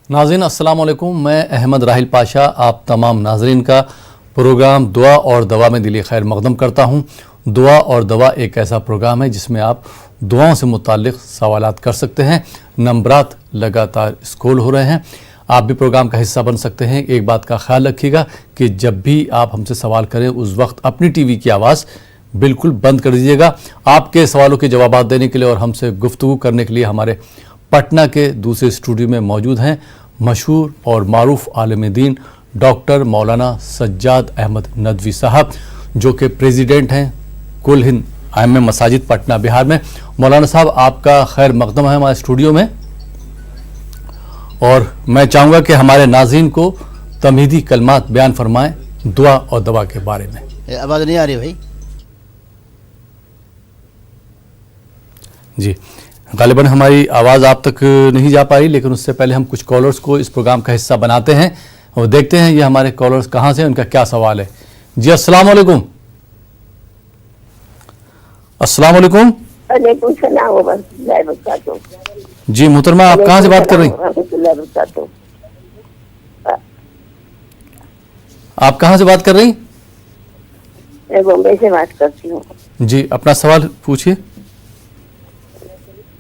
ناظرین السلام علیکم، میں احمد راحل پاشا آپ تمام ناظرین کا پروگرام دعا اور دوا میں دلی خیر مقدم کرتا ہوں۔ دعا اور دوا ایک ایسا پروگرام ہے جس میں آپ دعاؤں سے متعلق سوالات کر سکتے ہیں۔ نمبرات لگاتار اسکرول ہو رہے ہیں، آپ بھی پروگرام کا حصہ بن سکتے ہیں۔ ایک بات کا خیال رکھیے گا کہ جب بھی آپ ہم سے سوال کریں اس وقت اپنی ٹی وی کی آواز بالکل بند کر دیجیے گا۔ آپ کے سوالوں کے جوابات دینے کے لیے اور ہم سے گفتگو کرنے کے لیے ہمارے پٹنہ کے دوسرے اسٹوڈیو میں موجود ہیں مشہور اور معروف عالم دین ڈاکٹر مولانا سجاد احمد ندوی صاحب، جو کہ پریزیڈنٹ ہیں کل ہند ائمہ مساجد پٹنہ بہار میں۔ مولانا صاحب آپ کا خیر مقدم ہے ہمارے اسٹوڈیو میں، اور میں چاہوں گا کہ ہمارے ناظرین کو تمہیدی کلمات بیان فرمائیں دعا اور دوا کے بارے میں۔ آواز نہیں آ رہی بھائی؟ جی غالباً ہماری آواز آپ تک نہیں جا پائی، لیکن اس سے پہلے ہم کچھ کالرز کو اس پروگرام کا حصہ بناتے ہیں اور دیکھتے ہیں یہ ہمارے کالرز کہاں سے، ان کا کیا سوال ہے۔ جی السلام علیکم۔ السلام علیکم۔ وعلیکم السلام ورحمۃ اللہ وبرکاتہ۔ جی محترمہ آپ کہاں سے بات کر رہی ہیں؟ ورحمۃ اللہ وبرکاتہ۔ آپ کہاں سے بات کر رہی ہیں؟ میں بمبئی سے بات کرتی ہوں۔ جی اپنا سوال پوچھیے۔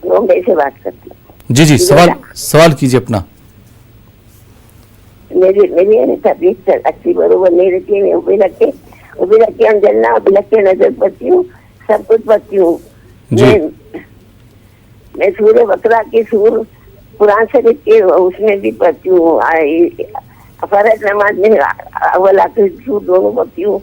بمبئی سے بات کرتی ہوں۔ جی سوال کیجیے اپنا۔ میری طبیعت اچھی برابر نہیں رہتی ہے، میں ابھی رکھ کے انجلنا ابھی رکھ کے نظر پڑتی ہوں، سب کچھ پڑھتی ہوں۔ جی میں سورہ بقرہ کی سور قرآن شریف کے اس میں بھی پڑھتی ہوں، فرض نماز میں اول آخر سور دونوں پڑھتی ہوں،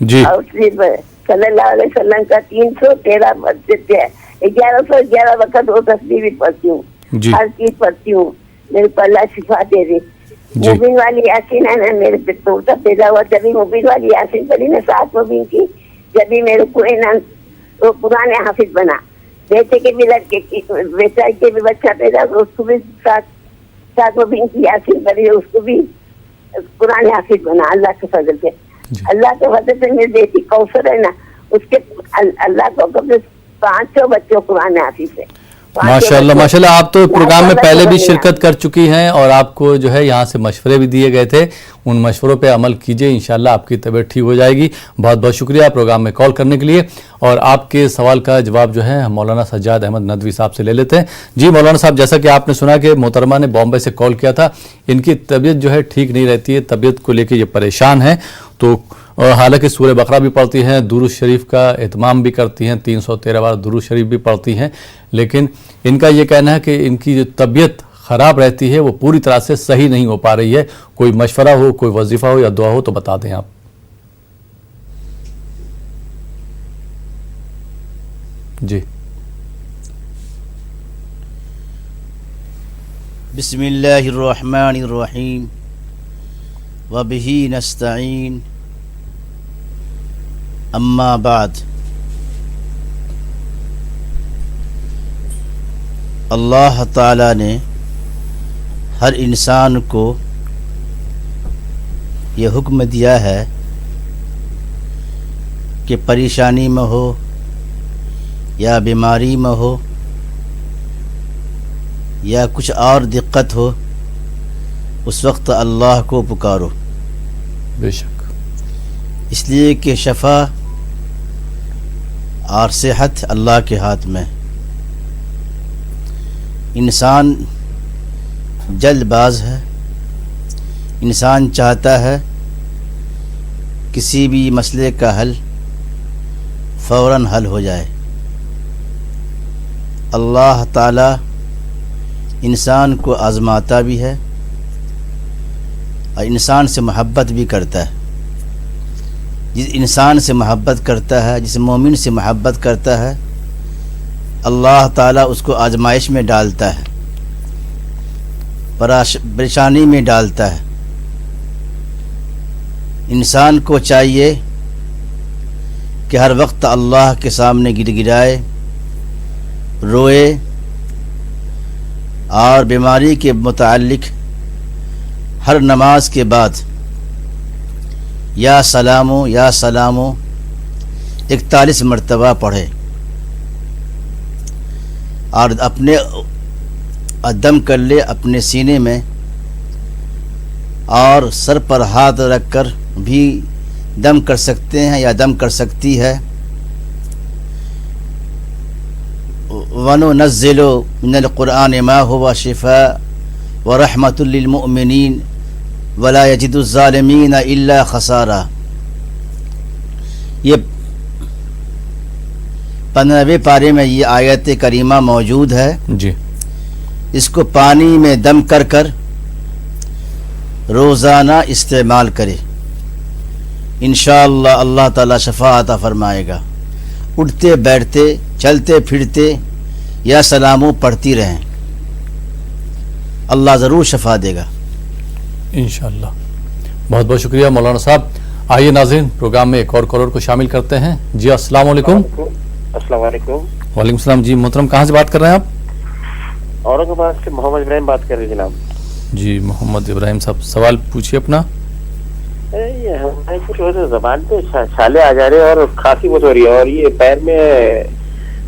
جی اور صرف صلی اللہ علیہ وسلم کا 313 مسجد ہے، 1111 وقت وہ تصویر بھی پڑھتی ہوں، جی ہر چیز پڑھتی ہوں۔ میرے کو اللہ شفا دے دے۔ جی مبین والی یاسین ہے نا، میرے توتا پیدا ہوا جبھی مبین والی یاسین پڑھی نا 7 مبین کی، جبھی میرے کو وہ پرانے حافظ بنا۔ بیٹے کے بھی لڑکے کی بیٹا کے بھی بچہ پیدا ہوا، اس کو بھی 7 مبین کی یاسین پڑھی، اس کو بھی پرانے حافظ بنا اللہ کے فضل سے۔ جی اللہ کے فضل سے میری بیٹی کوثر ہے نا، اس کے اللہ کو قبل 500 بچوں قرآن حافظ ہے۔ ماشاءاللہ ماشاءاللہ، آپ تو پروگرام میں پہلے بھی شرکت کر چکی ہیں اور آپ کو جو ہے یہاں سے مشورے بھی دیے گئے تھے، ان مشوروں پہ عمل کیجئے، انشاءاللہ آپ کی طبیعت ٹھیک ہو جائے گی۔ بہت بہت شکریہ پروگرام میں کال کرنے کے لیے، اور آپ کے سوال کا جواب جو ہے ہم مولانا سجاد احمد ندوی صاحب سے لے لیتے ہیں۔ جی مولانا صاحب، جیسا کہ آپ نے سنا کہ محترمہ نے بامبے سے کال کیا تھا، ان کی طبیعت جو ہے ٹھیک نہیں رہتی ہے، طبیعت کو لے کے یہ پریشان ہے، تو حالانکہ سورہ بقرہ بھی پڑھتی ہیں، درود شریف کا اہتمام بھی کرتی ہیں، 313 بار درود شریف بھی پڑھتی ہیں، لیکن ان کا یہ کہنا ہے کہ ان کی جو طبیعت خراب رہتی ہے وہ پوری طرح سے صحیح نہیں ہو پا رہی ہے۔ کوئی مشورہ ہو، کوئی وظیفہ ہو یا دعا ہو تو بتا دیں آپ۔ جی بسم اللہ الرحمن الرحیم وبہ نستعین، اما بعد۔ اللہ تعالیٰ نے ہر انسان کو یہ حکم دیا ہے کہ پریشانی میں ہو یا بیماری میں ہو یا کچھ اور دقت ہو، اس وقت اللہ کو پکارو، بے شک۔ اس لیے کہ شفا اور صحت اللہ کے ہاتھ میں۔ انسان جلد باز ہے، انسان چاہتا ہے کسی بھی مسئلے کا حل فوراً حل ہو جائے۔ اللہ تعالی انسان کو آزماتا بھی ہے اور انسان سے محبت بھی کرتا ہے۔ جس انسان سے محبت کرتا ہے، جس مومن سے محبت کرتا ہے، اللہ تعالیٰ اس کو آزمائش میں ڈالتا ہے، پریشانی میں ڈالتا ہے۔ انسان کو چاہیے کہ ہر وقت اللہ کے سامنے گر گرائے، روئے، اور بیماری کے متعلق ہر نماز کے بعد یا سلامو یا سلامو 41 مرتبہ پڑھے، اور اپنے اور دم کر لے اپنے سینے میں، اور سر پر ہاتھ رکھ کر بھی دم کر سکتے ہیں یا دم کر سکتی ہے۔ وَنُنَزِّلُ مِنَ الْقُرْآنِ مَا هُوَ شِفَاءٌ وَرَحْمَةٌ لِّلْمُؤْمِنِينَ وَلَا يَزِيدُ الظَّالِمِينَ إِلَّا خَسَارًا۔ یہ 15ویں پارے میں یہ آیت کریمہ موجود ہے۔ جی اس کو پانی میں دم کر کر روزانہ استعمال کرے، انشاءاللہ اللہ تعالی شفا عطا فرمائے گا۔ اٹھتے بیٹھتے چلتے پھرتے یا سلاموں پڑھتی رہیں، اللہ ضرور شفا دے گا انشاءاللہ۔ بہت بہت شکریہ مولانا صاحب۔ آئیے ناظرین پروگرام میں ایک اور کالر کو شامل کرتے ہیں۔ جی السلام علیکم۔ السلام علیکم۔ وعلیکم السلام۔ جی محترم کہاں سے بات کر رہے ہیں آپ؟ اورنگ آباد سے محمد ابراہیم بات کر رہے جناب۔ جی محمد ابراہیم صاحب سوال پوچھیے اپنا۔ یہ ہمارے کچھ زبان پہ چھالے آ جا رہے ہیں اور کھانسی بہت ہو رہی ہے، اور یہ پیر میں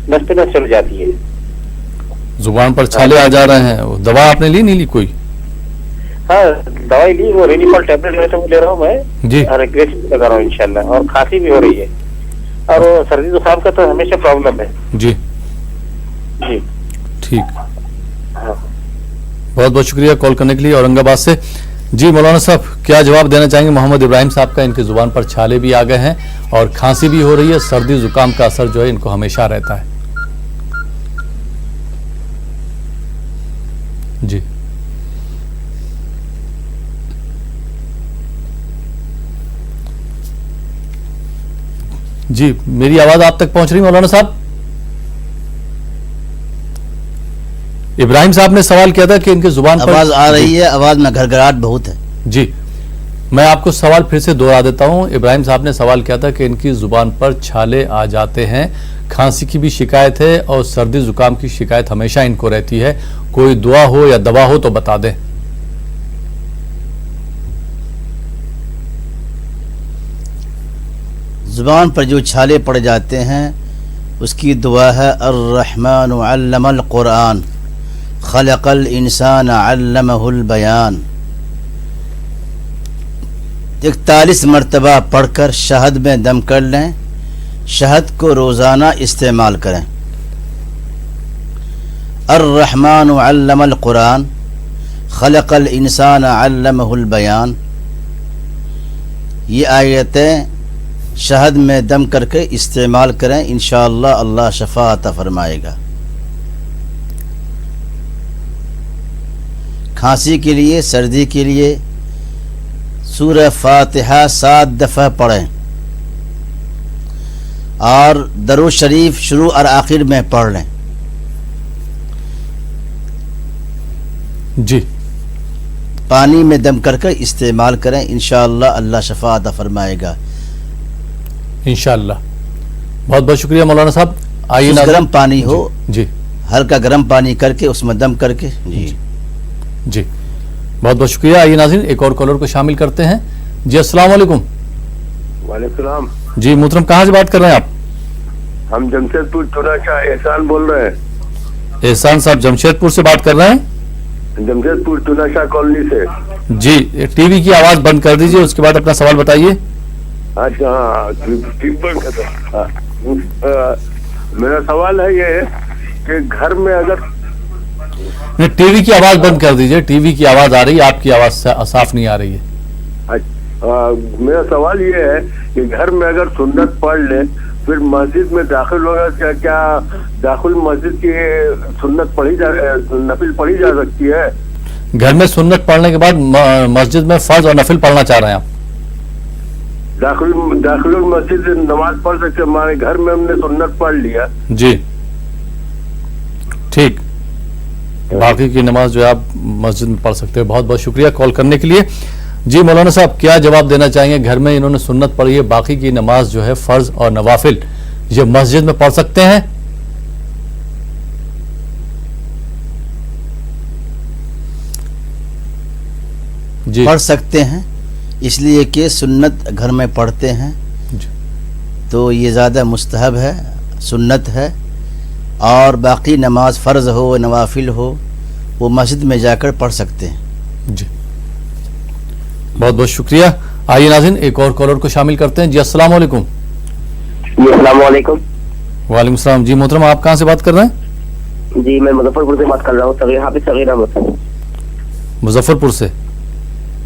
نس پہ نس چل جاتی ہے۔ زبان پر چھالے آ جا رہے ہیں، دوا آپ نے لی نہیں لی کوئی؟ ہاں دوائی لی، وہ رینیفال ٹیبلٹ لے رہا ہوں میں جی اور ایگریسو لگا رہا ہوں انشاءاللہ، اور کھانسی بھی ہو رہی ہے، اور وہ سردی زکام کا تو ہمیشہ پرابلم ہے۔ جی جی ٹھیک، ہاں بہت بہت شکریہ کال کرنے کے لیے اورنگ آباد سے۔ جی مولانا صاحب کیا جواب دینا چاہیں گے محمد ابراہیم صاحب کا؟ ان کی زبان پر چھالے بھی آ گئے ہیں اور کھانسی بھی ہو رہی ہے، سردی زکام کا اثر جو ہے ان کو ہمیشہ رہتا ہے۔ جی جی میری آواز آپ تک پہنچ رہی مولانا صاحب؟ ابراہیم صاحب نے سوال کیا تھا کہ ان کی زبان پر آواز آ رہی ہے، آواز میں گھرگھراہٹ بہت ہے۔ جی میں آپ کو سوال پھر سے دوہرا دیتا ہوں۔ ابراہیم صاحب نے سوال کیا تھا کہ ان کی زبان پر چھالے آ جاتے ہیں، کھانسی کی بھی شکایت ہے اور سردی زکام کی شکایت ہمیشہ ان کو رہتی ہے، کوئی دعا ہو یا دوا ہو تو بتا دیں۔ زبان پر جو چھالے پڑ جاتے ہیں اس کی دعا ہے الرحمن علم القرآن خلق الانسان علمہ البیان۔ 41 مرتبہ پڑھ کر شہد میں دم کر لیں، شہد کو روزانہ استعمال کریں۔ الرحمن علم القرآن خلق الانسان علمہ البیان، یہ آیتیں شہد میں دم کر کے استعمال کریں، انشاءاللہ اللہ شفا عطا فرمائے گا۔ کھانسی کے لیے، سردی کے لیے سورہ فاتحہ 7 دفعہ پڑھیں اور درود شریف شروع اور آخر میں پڑھ لیں۔ جی پانی میں دم کر کے استعمال کریں، انشاءاللہ اللہ شفا عطا فرمائے گا انشاءاللہ۔ بہت بہت شکریہ مولانا صاحب۔ آئیے کچھ ناظرین، گرم پانی ہو، جی ہلکا گرم پانی کر کے اس میں دم کر کے جی بہت بہت شکریہ۔ آئیے ناظرین ایک اور کالر کو شامل کرتے ہیں۔ جی السلام علیکم۔ وعلیکم السلام۔ جی محترم کہاں سے بات کر رہے ہیں آپ؟ ہم جمشید پور چونا شاہ احسان بول رہے ہیں۔ احسان صاحب جمشید پور سے بات کر رہے ہیں؟ جمشید پور چونا شاہ کالونی سے۔ جی ٹی وی کی آواز بند کر دیجئے، اس کے بعد اپنا سوال بتائیے۔ اچھا ہاں ٹھیک بن گیا۔ میرا سوال ہے یہ کہ گھر میں اگر نہیں ٹی وی کی آواز بند کر دیجئے، ٹی وی کی آواز آ رہی ہے، آپ کی آواز صاف نہیں آ رہی ہے۔ میرا سوال یہ ہے کہ گھر میں اگر سنت پڑھ لے پھر مسجد میں داخل ہوگا، کیا داخل مسجد کی سنت پڑھی نفل پڑھی جا سکتی ہے؟ گھر میں سنت پڑھنے کے بعد مسجد میں فرض اور نفل پڑھنا چاہ رہے ہیں آپ؟ داخل مسجد نماز پڑھ سکتے؟ ہمارے گھر میں ہم نے سنت پڑھ لیا۔ جی ٹھیک، باقی کی نماز جو ہے آپ مسجد میں پڑھ سکتے ہیں۔ بہت بہت شکریہ کال کرنے کے لیے۔ جی مولانا صاحب کیا جواب دینا چاہیں گے؟ گھر میں انہوں نے سنت پڑھی ہے، باقی کی نماز جو ہے فرض اور نوافل یہ مسجد میں پڑھ سکتے ہیں؟ جی پڑھ سکتے ہیں، اس لیے کہ سنت گھر میں پڑھتے ہیں جی تو یہ زیادہ مستحب ہے، سنت ہے، اور باقی نماز فرض ہو نوافل ہو وہ مسجد میں جا کر پڑھ سکتے ہیں. جی بہت بہت شکریہ. آئیے ناظرین ایک اور کالر کو شامل کرتے ہیں. جی السلام علیکم. جی السلام علیکم. وعلیکم السلام. جی محترم آپ کہاں سے بات کر رہے ہیں؟ جی میں مظفر پور سے بات کر رہا ہوں. حافظ صغیر احمد. مظفر پور سے.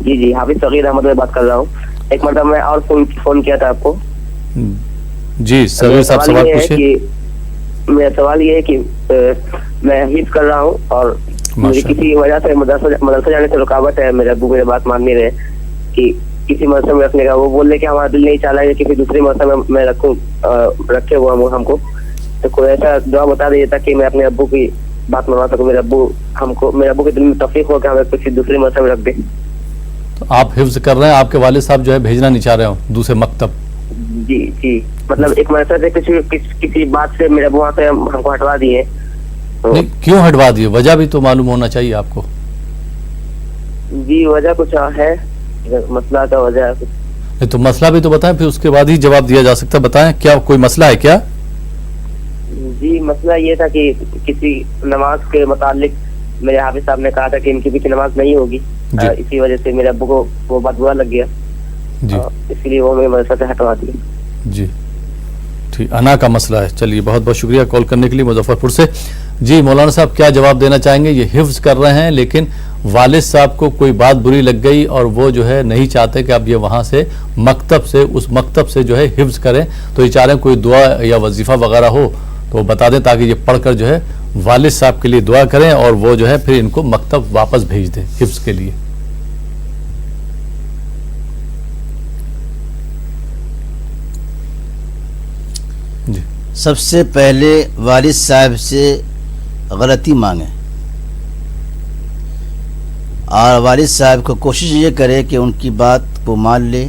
جی حافظ صغیر احمد میں بات کر رہا ہوں. ایک مرتبہ میں اور فون کیا تھا آپ کو. جی صغیر صاحب سوال پوچھیے. میرا سوال یہ ہے کہ میں حفظ کر رہا ہوں اور مجھے کسی وجہ سے مدرسہ جانے سے رکاوٹ ہے. میرے ابو میرے بات مان نہیں رہے کہ کسی مدرسے میں رکھنے کا. وہ بول رہے کہ ہمارا دل نہیں چاہ رہا کسی دوسری مدرسے میں رکھوں رکھے وہ ہم کو. تو کوئی ایسا دعا بتا دیجیے تاکہ میں اپنے ابو کی بات منوا سکوں. میرے ابو کے دل میں توفیق ہو کہ ہمیں کسی دوسری مدرسے میں رکھ دیں. آپ حفظ کر رہے ہیں, آپ کے والد صاحب جو ہے بھیجنا نہیں چاہ رہے ہوں دوسرے مکتب. جی مطلب ایک مدرسہ سے کسی بات سے میرے ابو وہاں سے ہم کو ہٹوا دیے. کیوں ہٹوا دیے؟ وجہ بھی تو معلوم ہونا چاہیے آپ کو. جی وجہ کچھ ہے, مسئلہ کا وجہ ہے. تو مسئلہ بھی تو بتائیں, پھر اس کے بعد ہی جواب دیا جا سکتا. بتائیں کیا کوئی مسئلہ ہے کیا؟ جی مسئلہ یہ تھا کہ کسی نماز کے متعلق میرے حافظ صاحب نے کہا تھا کہ ان کی بھی نماز نہیں ہوگی. اسی وجہ سے میرے ابو کو وہ بات برا لگ گیا. جی اس لیے وہ میرے مدرسہ سے ہٹوا دیا. جی ٹھیک, انا کا مسئلہ ہے. چلیے بہت بہت شکریہ کال کرنے کے لیے مظفر پور سے. جی مولانا صاحب کیا جواب دینا چاہیں گے؟ یہ حفظ کر رہے ہیں لیکن والد صاحب کو کوئی بات بری لگ گئی اور وہ جو ہے نہیں چاہتے کہ اب یہ وہاں سے اس مکتب سے جو ہے حفظ کریں. تو یہ چاہ رہے ہیں کوئی دعا یا وظیفہ وغیرہ ہو تو وہ بتا دیں تاکہ یہ پڑھ کر جو ہے والد صاحب کے لیے دعا کریں اور وہ جو ہے پھر ان کو مکتب واپس بھیج دیں حفظ کے لیے. جی سب سے پہلے والد صاحب سے غلطی مانگیں اور والد صاحب کو کوشش یہ کرے کہ ان کی بات کو مان لے.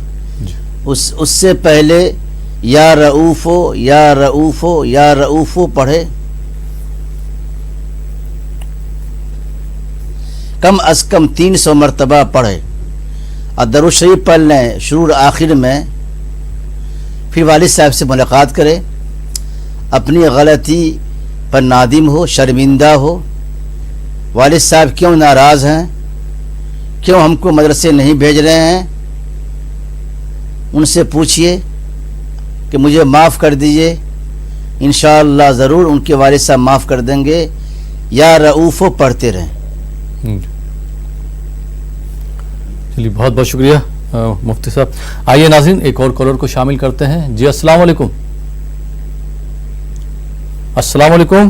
اس سے پہلے یا رؤوفو یا رؤوفو یا رؤوفو پڑھے. کم از کم 300 مرتبہ پڑھے اور درود شریف پڑھ لیں شروع آخر میں. پھر والد صاحب سے ملاقات کرے, اپنی غلطی پر نادم ہو, شرمندہ ہو. والد صاحب کیوں ناراض ہیں, کیوں ہم کو مدرسے نہیں بھیج رہے ہیں, ان سے پوچھئے کہ مجھے معاف کر دیجئے. انشاءاللہ ضرور ان کے والد صاحب معاف کر دیں گے. یا رؤوفو پڑھتے رہیں. چلیے بہت بہت شکریہ مفتی صاحب. آئیے ناظرین ایک اور کالر کو شامل کرتے ہیں. جی السلام علیکم. السلام علیکم.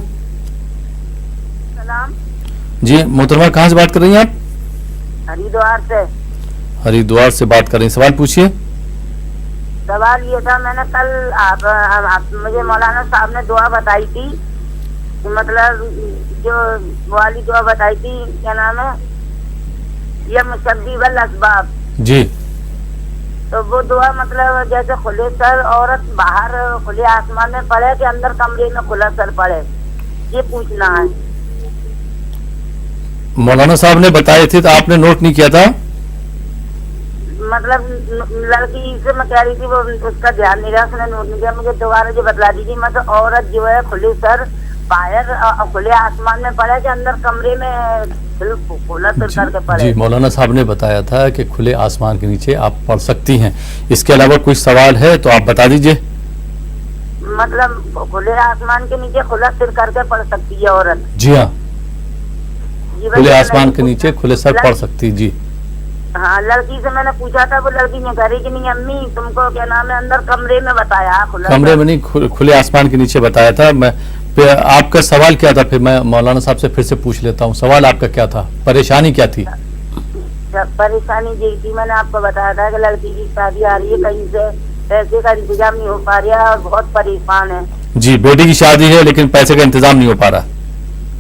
سلام. جی محترمہ کہاں سے بات کر رہی ہیں آپ؟ ہریدوار سے. ہریدوار سے بات کر رہی ہیں, سوال پوچھیے. سوال یہ تھا, میں نے کل مجھے مولانا صاحب نے دعا بتائی تھی, مطلب جو والی دعا بتائی تھی, کیا نام ہے, یہ مسبب الاسباب. جی تو وہ دعا مطلب جیسے کھلے سر عورت باہر کھلے آسمان میں پڑھے کہ اندر کمرے میں کھلا سر پڑھے, یہ پوچھنا ہے. مولانا صاحب نے بتائے تھے تو آپ نے نوٹ نہیں کیا تھا؟ مطلب لڑکی سے میں کہہ رہی تھی, وہ اس کا دھیان نہیں رہا, اس نے نوٹ نہیں کیا. مجھے دوبارہ جو بتلا دیجیے, مطلب عورت جو ہے کھلے سر باہر کھلے آسمان میں پڑھے کہ اندر کمرے میں کھلا سر کر کے پڑھے. جی مولانا صاحب نے بتایا تھا کہ کھلے آسمان کے نیچے آپ پڑھ سکتی ہیں. اس کے علاوہ کوئی سوال ہے تو آپ بتا دیجئے. مطلب کھلے آسمان کے نیچے کھلا سر کر کے پڑھ سکتی ہے عورت؟ جی ہاں, کھلے آسمان کے نیچے کھلے سر پڑھ سکتی. جی ہاں, لڑکی سے میں نے پوچھا تھا, وہ لڑکی نے کہہ رہی کہ نہیں امی تم کو کیا نام ہے اندر کمرے میں بتایا, کمرے میں نہیں کھلے آسمان کے نیچے بتایا تھا. میں آپ کا سوال کیا تھا؟ پھر میں مولانا صاحب سے پھر سے پوچھ لیتا ہوں, سوال آپ کا کیا تھا, پریشانی کیا تھی؟ پریشانی یہ تھی, میں نے آپ کو بتایا تھا کہ لڑکی کی شادی آ رہی ہے, کہیں سے پیسے کا انتظام نہیں ہو پا رہا اور بہت پریشان ہے. جی بیٹی کی شادی ہے لیکن پیسے کا انتظام نہیں ہو پا رہا.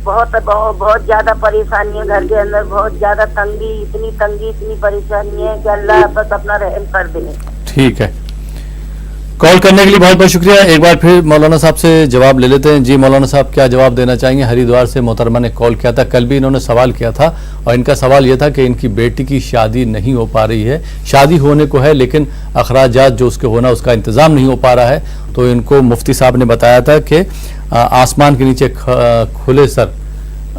بہت زیادہ پریشانی ہے گھر کے اندر, بہت زیادہ تنگی, اتنی پریشانی ہے کہ اللہ بس اپنا رحم کر دے. ٹھیک ہے, کال کرنے کے لیے بہت بہت شکریہ. ایک بار پھر مولانا صاحب سے جواب لے لیتے ہیں. جی مولانا صاحب کیا جواب دینا چاہیں گے؟ ہریدوار سے محترمہ نے کال کیا تھا, کل بھی انہوں نے سوال کیا تھا اور ان کا سوال یہ تھا کہ ان کی بیٹی کی شادی نہیں ہو پا رہی ہے, شادی ہونے کو ہے لیکن اخراجات جو اس کے ہونا اس کا انتظام نہیں ہو پا رہا ہے. تو ان کو مفتی صاحب نے بتایا تھا کہ آسمان کے نیچے کھلے سر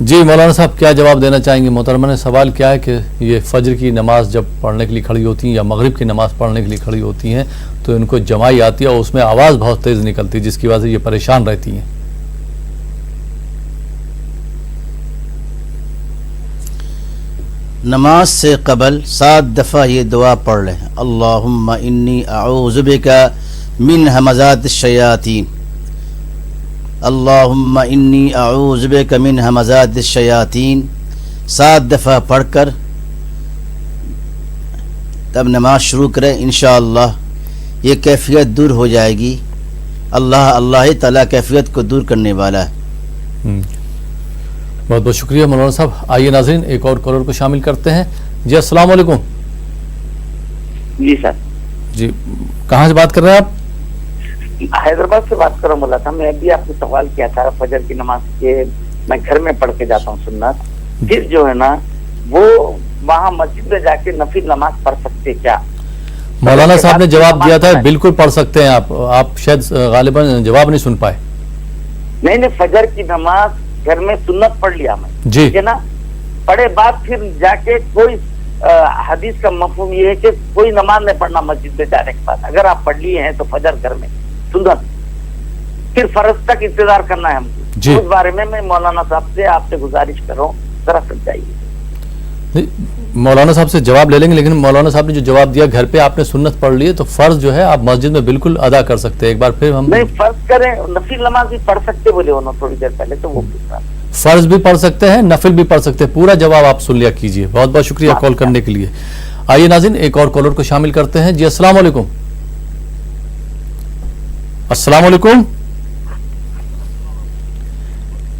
جی مولانا صاحب کیا جواب دینا چاہیں گے؟ محترمہ نے سوال کیا ہے کہ یہ فجر کی نماز جب پڑھنے کے لیے کھڑی ہوتی ہیں یا مغرب کی نماز پڑھنے کے لیے کھڑی ہوتی ہیں تو ان کو جمائی آتی ہے اور اس میں آواز بہت تیز نکلتی ہے جس کی وجہ سے یہ پریشان رہتی ہیں۔ نماز سے قبل 7 دفعہ یہ دعا پڑھ لیں، اللہم انی اعوذ بک من ہمزات الشیاطین، اللہم انی اعوذ بک من ہمزات الشیاطین 7 دفعہ پڑھ کر تب نماز شروع کریں، انشاءاللہ یہ کیفیت دور ہو جائے گی۔ اللہ تعالیٰ کیفیت کو دور کرنے والا ہے۔ بہت بہت شکریہ مولانا صاحب۔ آئیے ناظرین ایک اور کالر کو شامل کرتے ہیں۔ جی السلام علیکم۔ جی سر، جی کہاں سے بات کر رہے ہیں آپ؟ حیدرآباد سے بات کر رہا ہوں مولا صاحب۔ میں ابھی آپ کو سوال کیا تھا فجر کی نماز کے، میں گھر میں پڑھ کے جاتا ہوں سنت، پھر جو ہے نا وہ وہاں مسجد میں جا کے نفل نماز پڑھ سکتے کیا؟ مولانا صاحب نے جواب دیا تھا بالکل پڑھ سکتے ہیں آپ شاید غالباً جواب نہیں سن پائے۔ نہیں، فجر کی نماز گھر میں سنت پڑھ لیا میں، جی ٹھیک ہے نا، پڑھے بعد پھر جا کے کوئی حدیث کا مفہوم یہ ہے کہ کوئی نماز نہیں پڑھنا مسجد میں جانے کے بعد، اگر آپ پڑھ لیے ہیں تو فجر گھر میں سنت، پھر فرض تک انتظار کرنا ہے ہم کو۔ جی اس بارے میں مولانا صاحب سے آپ سے گزارش کر رہا ہوں، ذرا سمجھائیے۔ مولانا صاحب سے جواب لے لیں گے، لیکن مولانا صاحب نے جو جواب دیا گھر پہ آپ نے سنت پڑھ لی ہے تو فرض جو ہے آپ مسجد میں بالکل ادا کر سکتے ہیں۔ ایک بار پھر ہم نہیں، فرض کریں نفل نماز بھی پڑھ سکتے بولے انہوں تھوڑی دیر پہلے، تو وہ فرض بھی پڑھ سکتے ہیں، نفل بھی پڑھ سکتے ہیں، پورا جواب آپ سن لیا کیجئے۔ بہت بہت شکریہ کال کرنے کے لیے۔ آئیے ناظرین ایک اور کالر کو شامل کرتے ہیں۔ جی السلام علیکم۔ السلام علیکم۔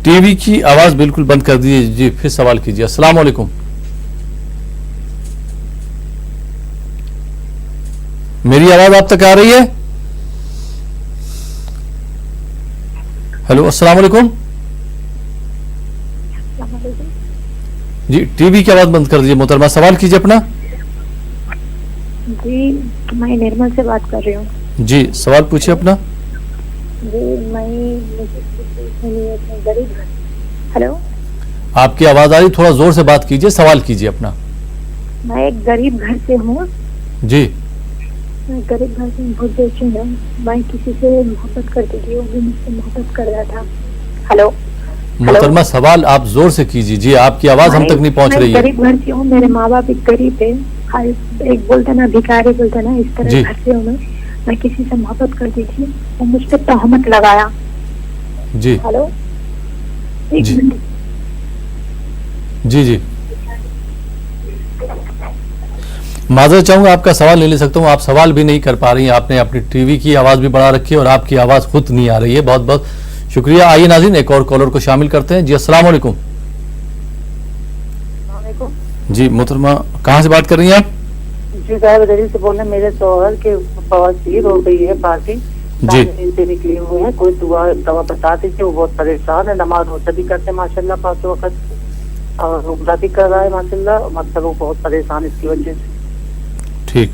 ٹی وی کی آواز بالکل بند کر دیجیے۔ جی پھر سوال کیجیے۔ السلام علیکم۔ میری آواز آپ تک آ رہی ہے؟ ہیلو السلام علیکم۔ جی ٹی وی کی آواز بند کر دیجیے محترمہ، سوال کیجیے اپنا۔ جی میں نرمل سے بات کر رہی ہوں۔ جی سوال پوچھیے اپنا۔ جی میں غریب، ہلو آپ کی آواز آ رہی، تھوڑا زور سے بات کیجیے، سوال کیجیے اپنا۔ میں ایک غریب گھر سے ہوں۔ جی میں غریب گھر سے بہت بیچوں ہوں، میں کسی سے محبت کرتی تھی، وہ بھی مجھ سے محبت کر رہا تھا۔ ہلو محترمہ سوال آپ زور سے کیجیے، جی آپ کی آواز ہم تک نہیں پہنچ رہی ہے۔ میں غریب گھر سے ہوں، میرے ماں باپ ایک غریب ہے، ایک بولتا نا بھکاری بولتا نا، اس طرح گھر سے ہوں میں کسی سے محبت کرتی تھی، وہ مجھ پہ تہمت لگایا۔ جی ہلو ایک جی منٹ۔ جی جی معذرت چاہوں گا، آپ کا سوال نہیں لے سکتا ہوں، آپ سوال بھی نہیں کر پا رہی ہیں، آپ نے اپنی ٹی وی کی آواز بھی بڑھا رکھی ہے اور آپ کی آواز خود نہیں آ رہی ہے۔ بہت بہت شکریہ۔ آئیے ناظرین ایک اور کالر کو شامل کرتے ہیں۔ جی السلام علیکم۔ جی محترمہ کہاں سے بات کر رہی ہیں آپ؟ جی صاحب دہلی سے بول رہے ہیں، میرے شوہر کے بواسیر ہو گئی ہے، پارٹی جی سے نکلی ہوئے ہیں، کوئی دوا بتا دیجیے، وہ بہت پریشان ہے، نماز روزہ بھی کرتے ہیں ماشاء اللہ پانچ وقت، اور عمرہ بھی کر رہا ہے ماشاء اللہ، مطلب وہ بہت پریشان اس کی وجہ سے۔ ٹھیک،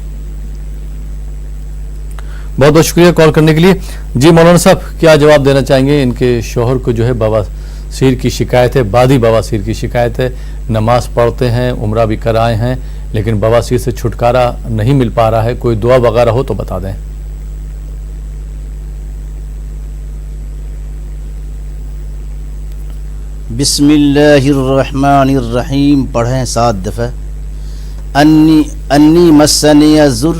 بہت بہت شکریہ کال کرنے کے لیے۔ جی مولانا صاحب کیا جواب دینا چاہیں گے؟ ان کے شوہر کو جو ہے بواسیر کی شکایت ہے، بادی بواسیر کی شکایت ہے، نماز پڑھتے ہیں، عمرہ بھی کرائے ہیں، لیکن بواسیر سے چھٹکارا نہیں مل پا رہا ہے، کوئی دعا وغیرہ ہو تو بتا دیں۔ بسم اللہ الرحمن الرحیم پڑھیں 7 دفعہ۔ انی مسنی الضر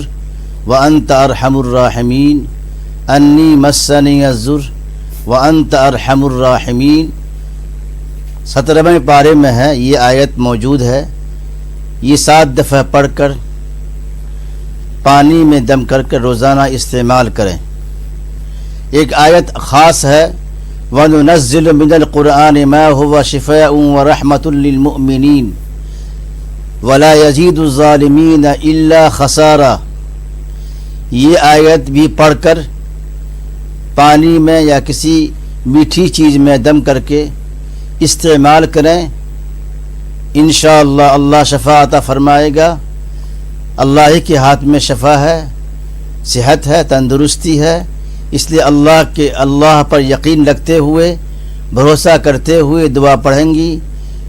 وانت ارحم الراحمین، انی مسنی الضر وانت ارحم الراحمین۔ 17ویں پارے میں ہے یہ آیت موجود ہے، یہ 7 دفعہ پڑھ کر پانی میں دم کر کر روزانہ استعمال کریں۔ ایک آیت خاص ہے، وَنُنَزِّلُ مِنَ الْقُرْآنِ مَا هُوَ شِفَاءٌ وَرَحْمَةٌ لِّلْمُؤْمِنِينَ وَلَا يَزِيدُ الظَّالِمِينَ إِلَّا خَسَارًا۔ یہ آیت بھی پڑھ کر پانی میں یا کسی میٹھی چیز میں دم کر کے استعمال کریں، انشاءاللہ اللہ شفا عطا فرمائے گا۔ اللہ ہی کے ہاتھ میں شفا ہے، صحت ہے، تندرستی ہے، اس لیے اللہ پر یقین رکھتے ہوئے، بھروسہ کرتے ہوئے دعا پڑھیں گی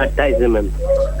28 mm।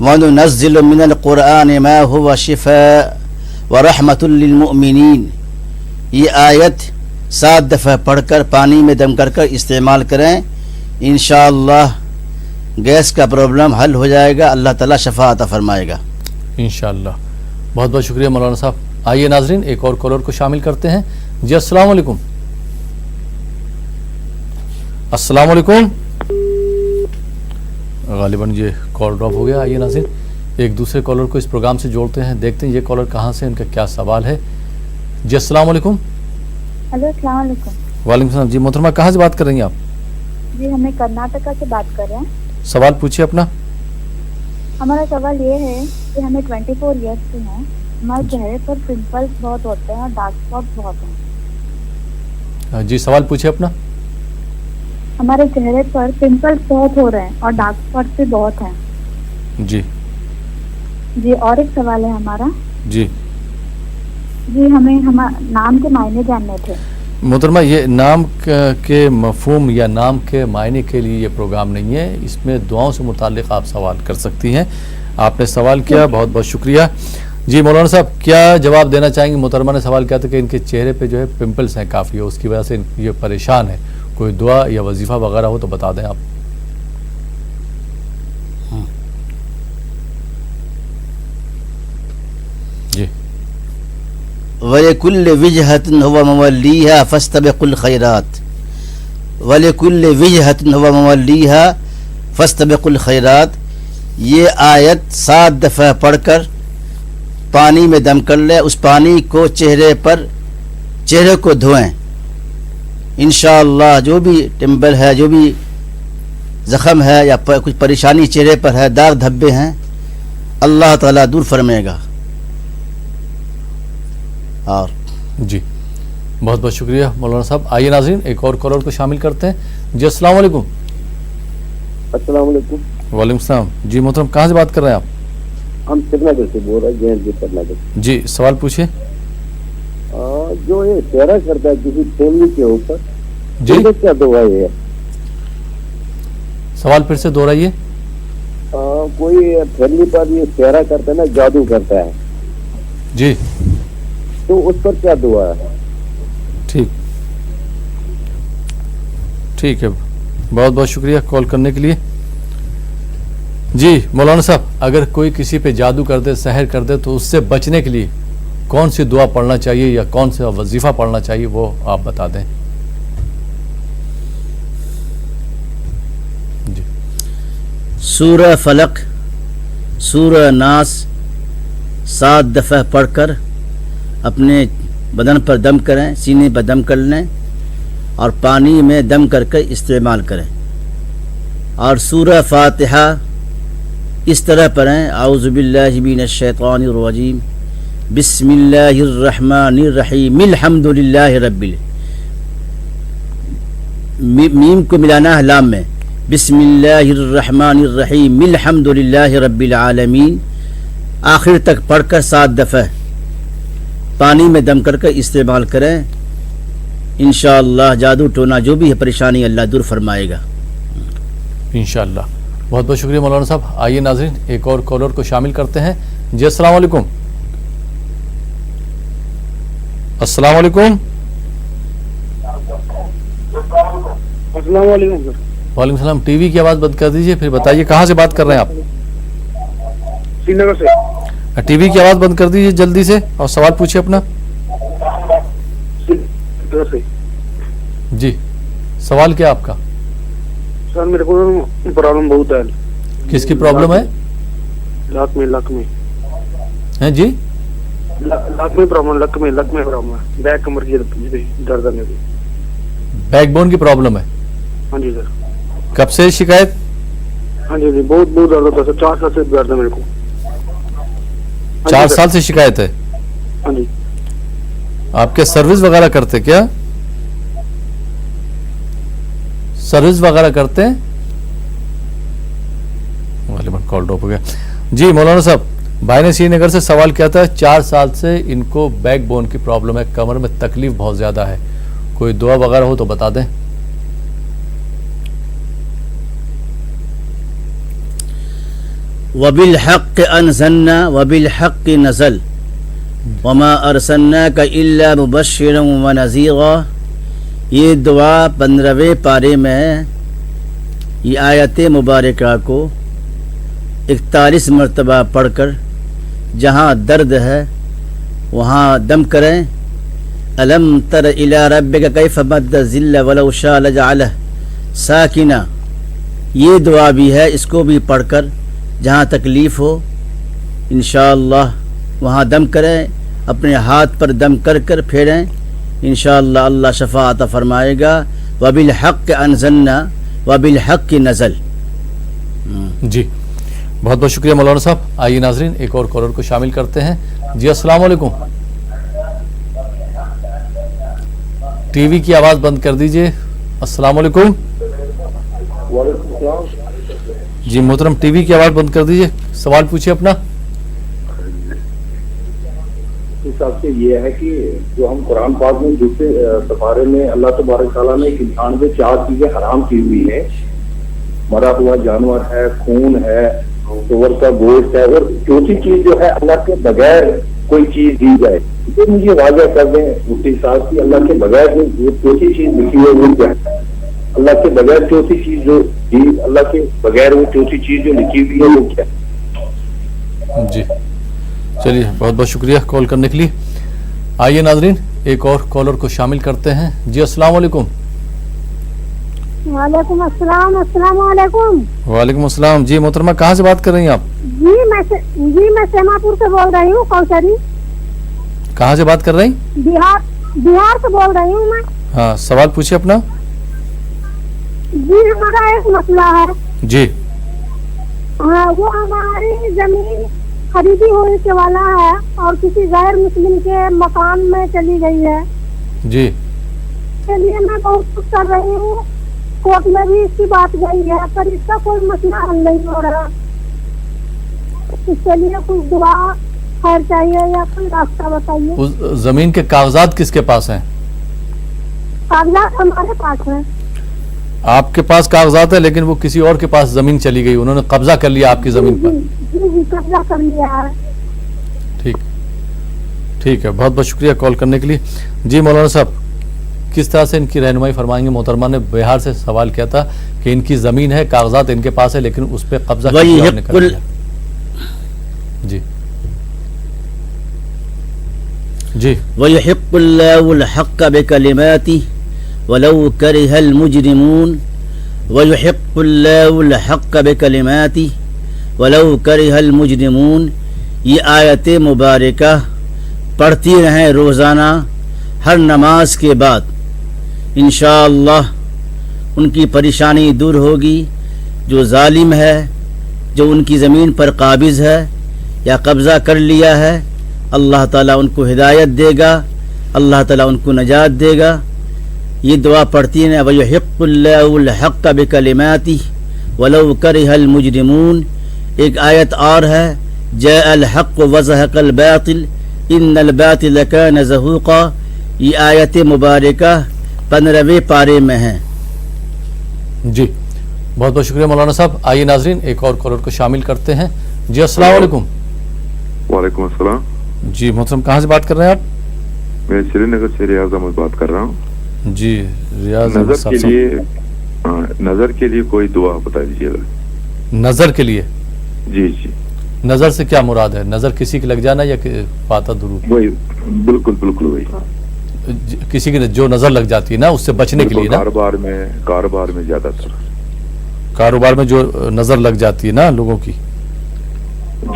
وَنُنَزِّلُ مِنَ الْقُرْآنِ مَا هُوَ شِفَاءٌ وَرَحْمَةٌ لِّلْمُؤْمِنِينَ. یہ آیت 7 دفعہ پڑھ کر پانی میں دم کر استعمال کریں. انشاءاللہ گیس کا پرابلم حل ہو جائے گا. اللہ تعالیٰ شفا عطا فرمائے گا انشاءاللہ. بہت بہت شکریہ مولانا صاحب. آئیے ناظرین ایک اور کالر کو شامل کرتے ہیں. جی السلام علیکم. السلام علیکم. غالباً یہ کال ڈراپ ہو گیا. آئیے ناظرین ایک دوسرے کالر کو اس پروگرام سے جوڑتے ہیں. دیکھتے ہیں یہ کالر کہاں سے, ان کا کیا سوال ہے. جی السلام علیکم. ہلو السلام علیکم. وعلیکم السلام. جی محترمہ کہاں سے بات کر رہی ہیں آپ؟ جی ہمیں کرناٹکا سے بات کر رہے ہیں. سوال پوچھیے اپنا. ہمارا سوال یہ ہے کہ ہمیں 24 ایئرس کے ہیں. ہمارے چہرے پر پمپلس بہت ہوتے ہیں اور ڈارک اسپاٹ بہت ہیں. جی سوال پوچھیے اپنا. ہمارے چہرے پر پمپلس بہت ہو رہے ہیں اور ڈارک اسپاٹ بھی بہت ہیں. جی جی اور ایک سوال ہے ہمارا. جی جی ہمیں نام کے معنی جاننے تھے. محترمہ یہ نام کے مفہوم یا نام کے معنی کے لیے یہ پروگرام نہیں ہے. اس میں دعاؤں سے متعلق آپ سوال کر سکتی ہیں. آپ نے سوال کیا, بہت بہت شکریہ. جی مولانا صاحب کیا جواب دینا چاہیں گے؟ محترمہ نے سوال کیا تھا کہ ان کے چہرے پہ جو ہے پمپلس ہیں کافی, ہے اس کی وجہ سے یہ پریشان ہے. کوئی دعا یا وظیفہ وغیرہ ہو تو بتا دیں آپ. جی وَلِكُلِّ وِجْهَةٍ هُوَ مُوَلِّيهَا فَاسْتَبِقُوا الْخَيْرَاتِ. وَلِكُلِّ وِجْهَةٍ هُوَ مُوَلِّيهَا فَاسْتَبِقُوا الْخَيْرَاتِ. یہ آیت 7 دفعہ پڑھ کر پانی میں دم کر لیں. اس پانی کو چہرے کو دھوئیں. انشاءاللہ جو بھی ٹمبل ہے, جو بھی زخم ہے یا کچھ پریشانی چہرے پر ہے, داغ دھبے ہیں, اللہ تعالیٰ دور فرمائے گا. اور جی بہت بہت شکریہ مولانا صاحب. آئیے ناظرین ایک اور کالر کو شامل کرتے ہیں. جی السلام علیکم. السلام علیکم. وعلیکم السلام. جی محترم کہاں سے بات کر رہے ہیں آپ؟ ہم کرناٹک سے بول رہے ہیں. جی کرناٹک. جی سوال پوچھیے. جو یہ چہرہ کرتا ہے کسی فیملی کے اوپر, جی کیا دعا ہے؟ سوال پھر سے دہرائیے. کوئی فیملی پر یہ چہرہ کرتا ہے نا, جادو کرتا ہے, جی تو اس پر کیا دعا ہے؟ ٹھیک ہے. بہت بہت شکریہ کال کرنے کے لیے. جی مولانا صاحب اگر کوئی کسی پہ جادو کر دے, سحر کر دے, تو اس سے بچنے کے لیے کون سی دعا پڑھنا چاہیے یا کون سا وظیفہ پڑھنا چاہیے وہ آپ بتا دیں. جی سورہ فلق, سورہ ناس 7 دفعہ پڑھ کر اپنے بدن پر دم کریں, سینے پر دم کر لیں اور پانی میں دم کر کے استعمال کریں. اور سورہ فاتحہ اس طرح پڑھیں, اعوذ باللہ من الشیطان الرجیم, بسم اللہ الرحمن الرحیم, الحمد للہ رب میم کو ملانا ہے لام میں, بسم اللہ الرحمن الرحیم الحمد للہ رب العالمین. آخر تک پڑھ کر 7 دفعہ پانی میں دم کر کے استعمال کریں. انشاءاللہ جادو ٹونا جو بھی ہے پریشانی اللہ دور فرمائے گا انشاءاللہ. بہت بہت شکریہ مولانا صاحب. آئیے ناظرین ایک اور کالر کو شامل کرتے ہیں. جی السلام علیکم. السلام علیکم. السلام علیکم. وعلیکم السلام. ٹی وی کی آواز بند کر دیجئے, پھر بتائیے کہاں سے بات کر رہے ہیں آپ؟ سری نگر سے. ٹی وی کی آواز بند کر دیجئے جلدی سے اور سوال پوچھیے اپنا. جی سوال کیا آپ کا؟ سر میرے کو پرابلم بہت ہے. کس کی پرابلم ہے؟ لک میں ہیں جی, لک میں پرابلم ہے. بیک کمر کی درد ہے. بیک بون کی پرابلم ہے؟ ہاں جی سر. کب سے شکایت؟ ہاں جی جی بہت درد ہوتا ہے سر. 4 سال سے درد ہے میرے کو. 4 سال سے شکایت ہے؟ ہاں جی. آپ کے سروس وغیرہ کرتے کیا؟ سروس وغیرہ کرتے ہیں؟ غالباً کال ڈراپ ہو گیا. جی مولانا صاحب بھائی نے سری نگر سے سوال کیا تھا, 4 سال سے ان کو بیک بون کی پرابلم ہے, کمر میں تکلیف بہت زیادہ ہے, کوئی دعا وغیرہ ہو تو بتا دیں. وبالحق انزلنا وبالحق نزل وما ارسلناک الا مبشرا ونذیرا. یہ دعا 15ویں پارے میں یہ آیت مبارکہ کو 41 مرتبہ پڑھ کر جہاں درد ہے وہاں دم کریں. الم تر الی ربک کیف مد الظل ولو شاء لجعلہ ساکنہ. یہ دعا بھی ہے، اس کو بھی پڑھ کر جہاں تکلیف ہو انشاءاللہ وہاں دم کریں، اپنے ہاتھ پر دم کر کر پھیریں، انشاءاللہ اللہ شفا عطا فرمائے گا. وبالحق انزلنا وبالحق نزل. جی بہت بہت شکریہ مولانا صاحب. آئیے ناظرین ایک اور کالر کو شامل کرتے ہیں. جی السلام علیکم. ٹی وی کی آواز بند کر دیجئے. السلام علیکم. وعلیکم السلام. جی محترم ٹی وی کی آواز بند کر دیجئے، سوال پوچھیے اپنا. اس حساب سے یہ ہے کہ جو ہم قرآن پاک میں دوسرے سپارے میں اللہ تبارک تعالیٰ نے 94 چیزیں حرام کی ہوئی ہیں. مرا ہوا جانور ہے، خون ہے، سور کا گوشت ہے، اور چوتھی چیز جو ہے اللہ کے بغیر کوئی چیز دی جائے. تو مجھے واضح کر دیں اس حساب سے اللہ کے بغیر جو چوتھی چیز لکھی ہے وہ کیا ہے؟ اللہ کے بغیر چوتھی چیز جو دی، اللہ کے بغیر وہ چوتھی چیز جو لکھی ہوئی ہے وہ کیا ہے؟ جی چلیے بہت بہت شکریہ کال کرنے کے لیے. آئیے ناظرین ایک اور کالر کو شامل کرتے ہیں. جی السلام علیکم. وعلیکم السلام. السلام علیکم. وعلیکم السلام. جی محترمہ کہاں سے بات کر رہی ہیں آپ؟ جی میں سیما پور سے بول رہی ہوں. کوثری. کہاں سے بات کر رہی ہیں؟ بہار سے بول رہی ہوں میں. ہاں سوال پوچھیے اپنا. جی ہمارا ایک مسئلہ ہے. جی ہاں وہ ہماری زمین خریدی ہونے کے والا ہے اور کسی غیر مسلم کے مکان میں چلی گئی ہے. جی اس کے لیے میں بہت کچھ کر رہی ہوں، کورٹ میں بھی اس کی بات گئی ہے، پر اس کا کوئی مسئلہ حل نہیں ہو رہا. اس کے لیے کچھ دعا خیر چاہیے یا کوئی راستہ بتائیے. اس زمین کے کاغذات کس کے پاس ہیں؟ کاغذات ہمارے پاس ہیں. آپ کے پاس کاغذات ہیں لیکن وہ کسی اور کے پاس زمین چلی گئی، انہوں نے قبضہ کر لیا آپ کی زمین پر. جی قبضہ کر لیا ہے. ٹھیک ہے بہت بہت شکریہ کال کرنے کے لیے. جی مولانا صاحب کس طرح سے ان کی رہنمائی فرمائیں گے؟ محترمہ نے بہار سے سوال کیا تھا کہ ان کی زمین ہے، کاغذات ان کے پاس ہے لیکن اس پہ قبضہ کسی اور نے کر لیا. جی جی وَيُحِقُّ اللَّهُ الْحَقَّ بِكَلِمَاتِهِ وَلَوْ كَرِهَ الْمُجْرِمُونَ. وَيُحِقُّ اللَّهُ الْحَقَّ بِكَلِمَاتِهِ وَلَوْ كَرِهَ الْمُجْرِمُونَ. یہ آیت مبارکہ پڑھتی رہیں روزانہ ہر نماز کے بعد، انشاءاللہ ان کی پریشانی دور ہوگی. جو ظالم ہے، جو ان کی زمین پر قابض ہے یا قبضہ کر لیا ہے، اللہ تعالیٰ ان کو ہدایت دے گا، اللہ تعالیٰ ان کو نجات دے گا. یہ دعا پڑھتی ہیں وَيُحِقُّ اللَّهُ الْحَقَّ بِكَلِمَاتِهِ وَلَوْ كَرِهَ الْمُجْرِمُونَ. ایک آیت اور ہے جاء الحق وزهق الباطل ان الباطل كان زهوقا. یہ آیت مبارکہ 15ویں پارے میں ہیں. جی بہت بہت شکریہ مولانا صاحب. آئیے ناظرین ایک اور کالر کو شامل کرتے ہیں. جی السلام علیکم. وعلیکم السلام. جی محترم کہاں سے بات کر رہے ہیں آپ؟ میں سری نگر سے ریاض احمد بات کر رہا ہوں. جی ریاض نظر کے لیے کوئی دعا بتا دیجیے گا. نظر کے لیے؟ جی جی. نظر سے کیا مراد ہے؟ نظر کسی کی لگ جانا یا فاتح درود؟ وہی بالکل بالکل وہی. کسی کی جو نظر لگ جاتی ہے نا اس سے بچنے کے لیے نا. کاروبار میں زیادہ تر کاروبار میں جو نظر لگ جاتی ہے نا لوگوں کی.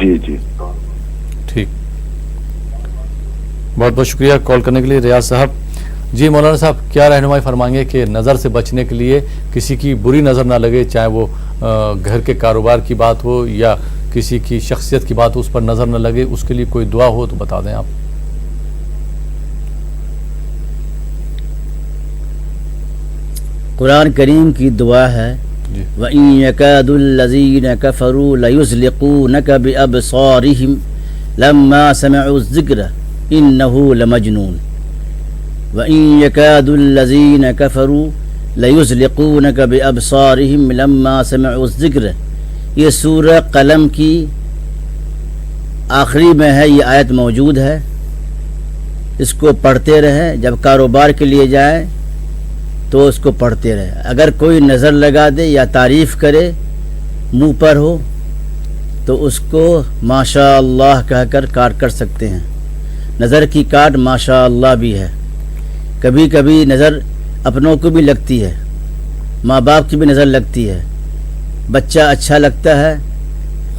جی جی ٹھیک بہت بہت شکریہ کال کرنے کے لیے ریاض صاحب. جی مولانا صاحب کیا رہنمائی فرمائیں گے کہ نظر سے بچنے کے لیے کسی کی بری نظر نہ لگے، چاہے وہ گھر کے کاروبار کی بات ہو یا کسی کی شخصیت کی بات ہو، اس پر نظر نہ لگے، اس کے لیے کوئی دعا ہو تو بتا دیں آپ. قرآن کریم کی دعا ہے وَإِن يَكَادُ الَّذِينَ كَفَرُوا لَيُزْلِقُونَكَ بِأَبْصَارِهِمْ لَمَّا سَمِعُوا الذِّكْرَ إِنَّهُ لَمَجْنُونٌ. وَإِن يَكَادُ الَّذِينَ كَفَرُوا لَيُزْلِقُونَكَ بِأَبْصَارِهِمْ لَمَّا سَمِعُوا الذِّكْرَ یہ سورہ قلم کی آخری میں ہے، یہ آیت موجود ہے، اس کو پڑھتے رہیں، جب کاروبار کے لیے جائیں تو اس کو پڑھتے رہیں۔ اگر کوئی نظر لگا دے یا تعریف کرے منہ پر ہو تو اس کو ماشاء اللہ کہہ کر کاٹ کر سکتے ہیں۔ نظر کی کاٹ ماشاء اللہ بھی ہے، کبھی کبھی نظر اپنوں کو بھی لگتی ہے، ماں باپ کی بھی نظر لگتی ہے، بچہ اچھا لگتا ہے،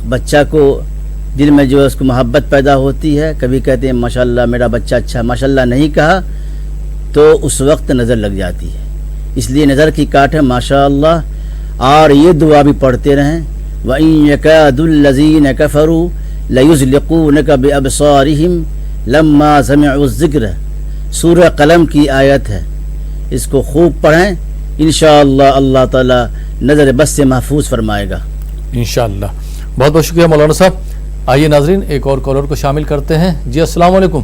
بچہ کو دل میں جو ہے اس کو محبت پیدا ہوتی ہے، کبھی کہتے ہیں ماشاءاللہ میرا بچہ اچھا، ماشاءاللہ نہیں کہا تو اس وقت نظر لگ جاتی ہے، اس لیے نظر کی کاٹ ہے ماشاءاللہ۔ اور یہ دعا بھی پڑھتے رہیں، وَإِن يَكَادُ الَّذِينَ كَفَرُوا لَيُزْلِقُونَكَ بِأَبْصَارِهِمْ لَمَّا سَمِعُوا الذِّكْرَ، سورہ قلم کی آیت ہے، اس کو خوب پڑھیں، انشاءاللہ اللہ تعالی نظر بس سے محفوظ فرمائے گا انشاءاللہ۔ بہت بہت شکریہ مولانا صاحب۔ آئیے ناظرین ایک اور کالر کو شامل کرتے ہیں۔ جی السلام علیکم۔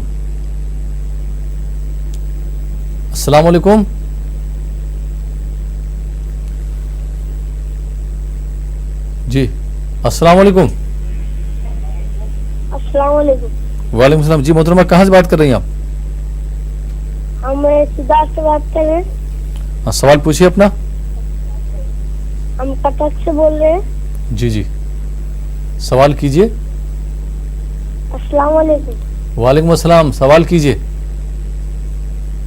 السلام علیکم۔ جی السلام علیکم۔ السلام علیکم۔ وعلیکم السلام۔ جی محترمہ کہاں سے بات کر رہی ہیں آپ؟ ہم سدھارتھ سے بات کر رہے ہیں۔ سوال پوچھیے اپنا۔ ہم کٹک سے بول رہے ہیں۔ جی جی سوال کیجئے۔ السلام علیکم۔ وعلیکم السلام، سوال کیجئے۔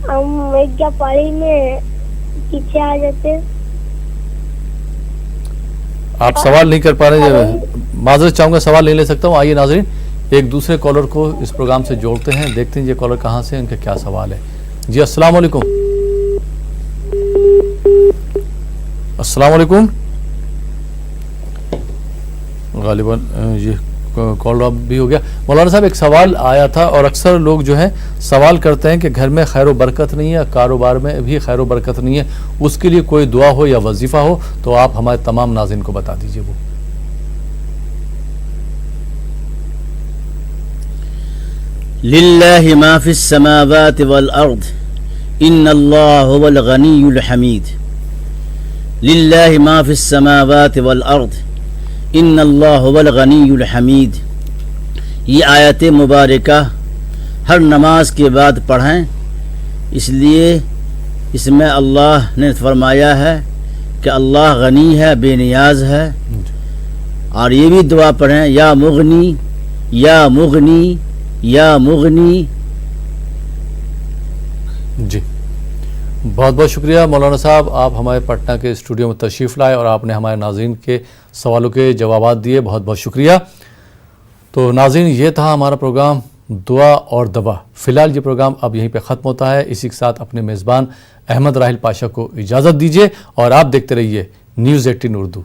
ہم ایک پاڑی میں پیچھے آ جاتے ہیں۔ آپ سوال نہیں کر پا رہے، معذرت چاہوں گا سوال نہیں لے سکتا ہوں۔ آئیے ناظرین ایک دوسرے کالر کو اس پروگرام سے جوڑتے ہیں، دیکھتے ہیں یہ کالر کہاں سے، ان کا کیا سوال ہے۔ جی السلام علیکم۔ السلام علیکم۔ غالباً یہ کال ڈراپ بھی ہو گیا۔ مولانا صاحب ایک سوال آیا تھا، اور اکثر لوگ جو ہیں سوال کرتے ہیں کہ گھر میں خیر و برکت نہیں ہے، کاروبار میں بھی خیر و برکت نہیں ہے، اس کے لیے کوئی دعا ہو یا وظیفہ ہو تو آپ ہمارے تمام ناظرین کو بتا دیجئے وہ۔ للہ ما فی السماوات والارض ان اللہ هو الغنی الحمید، للہ ما فی السماوات والارض ان اللہ هو الغنی الحمید۔ یہ آیت مبارکہ ہر نماز کے بعد پڑھیں، اس لیے اس میں اللہ نے فرمایا ہے کہ اللہ غنی ہے، بے نیاز ہے۔ اور یہ بھی دعا پڑھیں، یا مغنی یا مغنی یا مغنی۔ جی بہت بہت شکریہ مولانا صاحب، آپ ہمارے پٹنہ کے اسٹوڈیو میں تشریف لائے اور آپ نے ہمارے ناظرین کے سوالوں کے جوابات دیے، بہت بہت شکریہ۔ تو ناظرین یہ تھا ہمارا پروگرام دعا اور دوا۔ فی الحال یہ پروگرام اب یہیں پہ ختم ہوتا ہے، اسی کے ساتھ اپنے میزبان احمد راحیل پاشا کو اجازت دیجیے، اور آپ دیکھتے رہیے نیوز 18 اردو۔